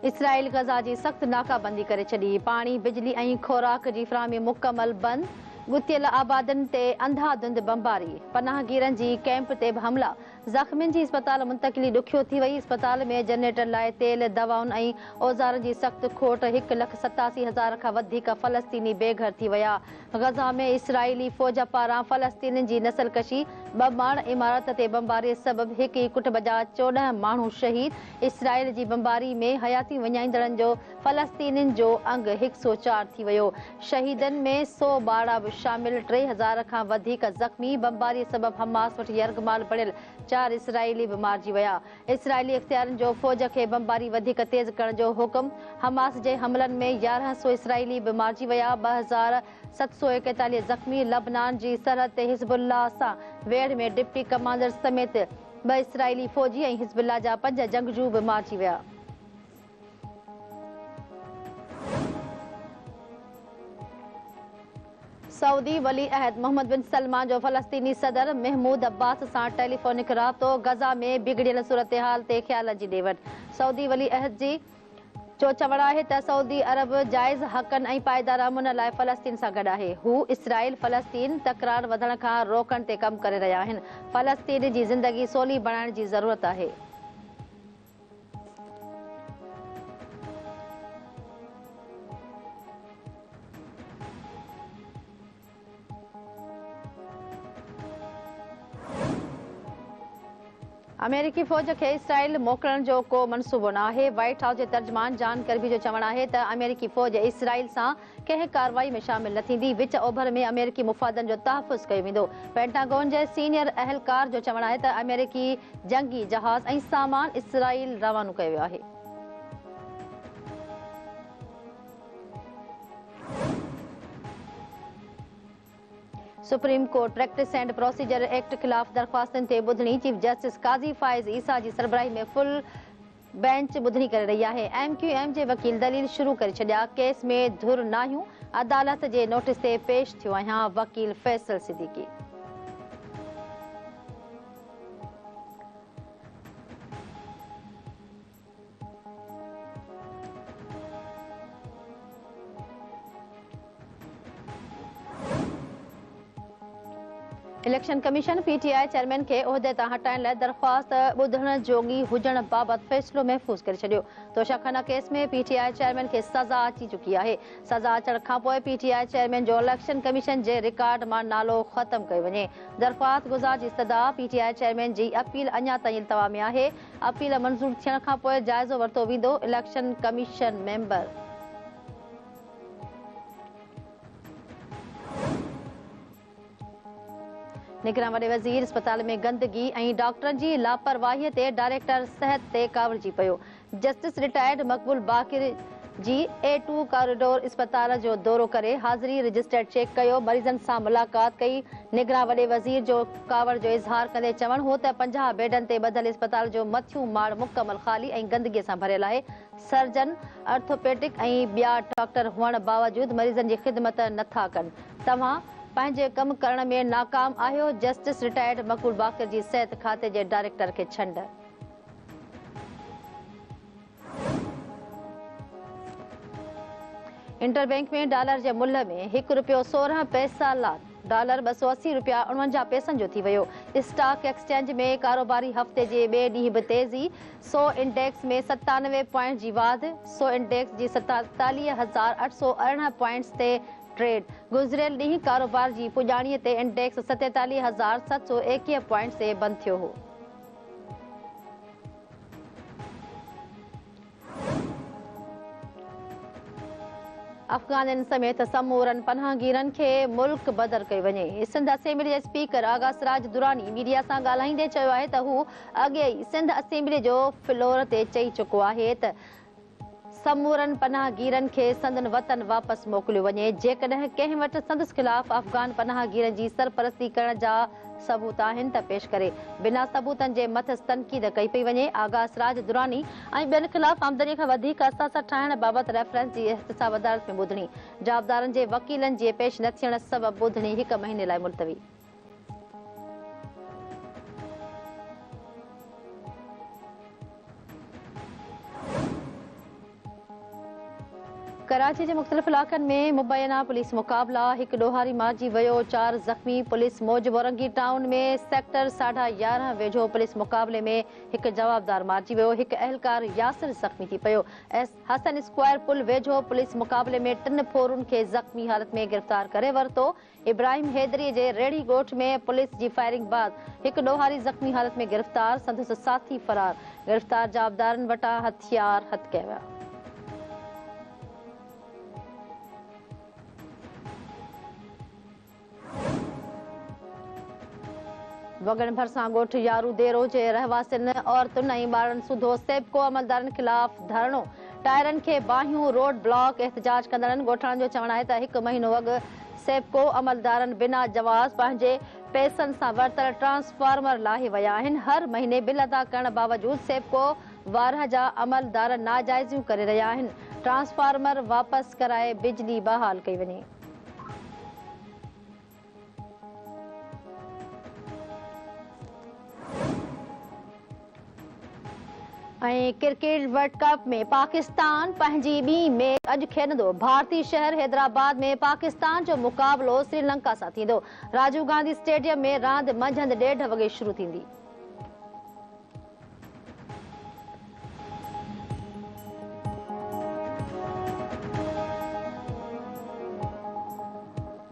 Israel गज़ा जी सख्त नाकाबंदी करे छॾी। पाणी, बिजली ऐं खोराक जी फ़राहमी मुकमल बंद। गुथियल आबादियुनि ते अंधाधुंध बमबारी। पनाहगीरनि जी कैंप ते बि हमला। ज़ख़्मियुनि जी अस्पताल मुंतक़िली ॾुखियो थी वई। अस्पताल में जनरेटर लाइ तेल, दवाउनि ऐं औज़ारनि जी सख़्त खोट। 1,87,000 खां वधीक फ़लस्तीनी बेघर थी विया। गज़ा में इसराइली फ़ौज पारां फ़लस्तीनियुनि जी नसलकशी। 2 माड़ इमारत ते बमबारी सबबि हिक ई कुटुंब जा 14 माण्हू शहीद। इसराइल जी बमबारी में हयाती विञाईंदड़नि जो फ़लस्तीनियुनि जो अंग 104 थी वियो। शहीदनि में 100 ॿार बि शामिल। 3000 खां वधीक ज़ख़्मी। बमबारी सबबि हमास वटि यरगमाल बणियल 4 इसराइली बि मारिजी विया। इसराइली इख़्तियारनि जो फ़ौज खे बमबारी वधीक तेज़ करण जो हुकुम। हमास जे हमलनि में 1100 इसराइली बि मारिजी विया। 2741 ज़ख़्मी। लबनान जी सरहद ते हिज़्बुल्लाह सां वेढ़ में डिप्टी कमांडर समेत 2 इसराइली फ़ौजी ऐं हिज़्बुल्लाह जा 5 जंगजू बि मारिजी विया। सऊदी वली अहद मोहम्मद बिन सलमान जो फ़लस्तीनी सदर महमूद अब्बास सां टेलीफोनिक राब्तो। गज़ा में बिगड़ियल सूरत-हाल ते ख़्यालनि जी ॾे वठि। सऊदी वली अहद जी जो चवणु आहे त सऊदी अरब जाइज़ हक़नि ऐं पाइदार अमन लाइ फ़लस्तीन सां गॾु आहे। हू इसराइल फ़लस्तीन तकरार वधण खां रोकण ते कमु करे रहिया आहिनि। फ़लस्तीन जी ज़िंदगी सवली बणाइण जी ज़रूरत आहे। अमेरिकी फ़ौज खे इसराइल मोकिलण जो को मनसूबो न आहे। व्हाइट हाउस जे तर्जुमान जॉन कर्बी जो चवणु आहे त अमेरिकी फ़ौज इसराइल सां कंहिं कार्रवाई में शामिल न थींदी। विच ओभर में अमेरिकी मुफ़ादनि जो तहफ़ुज़ कयो वेंदो। पेंटागन जे सीनियर अहलकार जो चवणु आहे त अमेरिकी जंगी जहाज़ ऐं सामान इसराइल रवानो कयो वियो आहे। Supreme court practice and procedure act ख़िलाफ़ दरख़्वास्तनि ते ॿुधणी। चीफ जस्टिस काज़ी फ़ाइज़ ईसा जी सरबराही में फुल बेंच ॿुधणी करे रही आहे। MQM जे वकील दलील शुरू करे छॾिया। केस में धुर न आहियूं, अदालत जे नोटिस ते पेश थियो आहियां। वकील Faisal Siddiqui. Election commission PTI chairman खे उहिदे तां हटाइण लाइ दरख़्वास्त ॿुधण जोगी हुजण बाबति फ़ैसिलो महफ़ूज़ करे छॾियो। तोशाखाना केस में PTI चेयरमैन खे सज़ा अची चुकी आहे। सज़ा अचण खां पोइ PTI चेयरमैन जो इलेक्शन कमीशन जे रिकॉर्ड मां नालो ख़तमु कयो वञे। दरख़्वास्त गुज़ार जी इस्तदा PTI चेयरमैन जी अपील अञा ताईं इल्तवा में आहे। अपील मंज़ूर थियण खां पोइ जाइज़ो वरितो वेंदो। इलेक्शन कमीशन मेंबर निगरान वॾे वज़ीर अस्पताल में गंदगी ऐं डॉक्टरनि जी लापरवाहीअ ते डायरेक्टर सिहत ते कावड़जी पियो। जस्टिस रिटायर्ड मक़बूल बाक़िर जी A2 कॉरिडोर अस्पताल जो दौरो करे हाज़िरी रजिस्टर चेक कयो। मरीज़नि सां मुलाक़ात कई। निगरान वॾे वज़ीर जो कावड़ जो इज़हार कंदे चवणु हो त 50 बेडनि ते ॿधल अस्पताल जो मथियूं माड़ मुकमल ख़ाली ऐं गंदगीअ सां भरियल आहे। सर्जन, ऑर्थोपेडिक ऐं ॿिया डॉक्टर हुअण बावजूदि मरीज़नि जी ख़िदमत नथा कनि। तव्हां पंहिंजे कमु करण में नाकाम आहियो। जस्टिस रिटायर्ड मक़बूल बाक़िर जी सिहत खाते जे डायरेक्टर खे छंड। इंटरबैंक में डॉलर जे मुल्ह में ₹1.16 लाख। डॉलर 280 रुपया 49 पैसनि जो थी वियो। स्टॉक एक्सचेंज में कारोबारी हफ़्ते जे ॿिए ॾींहुं बि तेज़ी। 100 इंडेक्स में 97 पॉइंट जी वाधि। 100 इंडेक्स जी 47,818 पॉइंट्स ते ट्रेड। गुज़िरियल ॾींहुं कारोबार जी पुॼाणीअ ते इंडेक्स 47,721 पॉइंट्स ते बंदि थियो हो। अफ़गाननि समेत समूरनि पनाहगीरनि खे मुल्क बदर कयो वञे। सिंध असेंबली जे स्पीकर आगा सिराज दुरानी मीडिया सां ॻाल्हाईंदे चयो आहे त हू अॻे ई सिंध असेंबली जो फ्लोर ते चई चुको आहे त समूरनि पनाहगीरनि खे संदन वतन वापसि मोकिलियो वञे। जेकॾहिं कंहिं वटि संदसि ख़िलाफ़ अफ़गान पनाहगीरनि जी सरपरस्ती करण जा सबूत आहिनि त पेश करे। बिना सबूतनि जे मथसि तनक़ीद कई पई वञे। आगा सिराज दुरानी ऐं ॿियनि ख़िलाफ़ आमदनीअ खां वधीक असास ठाहिण बाबति रेफरेंस जी एहतिसाब अदालत में ॿुधणी। जाबदारनि जे वकीलनि जे पेश न थियण सबबि ॿुधणी 1 महीने लाइ मुलतवी। कराची के मुख़्तलिफ़ इलाक़नि में मुबैना पुलिस मुक़ाबला। एक ॾोहारी मारिजी वियो, 4 ज़ख़्मी। पुलिस मौज औरंगी टाउन में सेक्टर 11.5 वेझो पुलिस मुक़ाबले में एक जवाबदार मारिजी वियो। एक अहलकार यासिर ज़ख़्मी थी पियो। हसन स्क्वायर पुल वेझो पुलिस मुक़ाबले में 3 फोरुनि खे ज़ख़्मी हालत में गिरफ़्तार करे वरितो। इब्राहिम हैदरी जे रेड़ी ॻोठ में पुलिस जी फायरिंग बाद एक ॾोहारी ज़ख़्मी हालत में गिरफ़्तार, संदसि साथी फरार। गिरफ़्तार जाबदारनि वटां हथियार हथ कया विया। वगण भरसा ॻोठ यारू देरो जे रहवासियुनि, औरतुनि ऐं ॿारनि सूधो। सेबको अमलदारनि ख़िलाफ़ धरणो। टायरनि खे बाहियूं, रोड ब्लॉक। एहतजाज कंदड़नि ॻोठाणनि जो चवणु आहे त 1 महीनो अॻु सेबको अमलदारनि बिना जवाज़ पंहिंजे पैसनि सां वरितल ट्रांसफार्मर लाहे विया आहिनि। हर महीने बिल अदा करण बावजूदि सेबको वारह जा अमलदार नाजाइज़ियूं करे रहिया आहिनि। ट्रांसफार्मर वापसि कराए बिजली बहाल कई वञे। क्रिकेट वर्ल्ड कप में पाकिस्तान पंहिंजी ॿी मैच अॼु खेॾंदो। भारतीय शहर हैदराबाद में पाकिस्तान जो मुक़ाबलो श्रीलंका सां थींदो। राजीव गांधी स्टेडियम में रांदि मंझंदि 1:30 वॻे शुरू थींदी।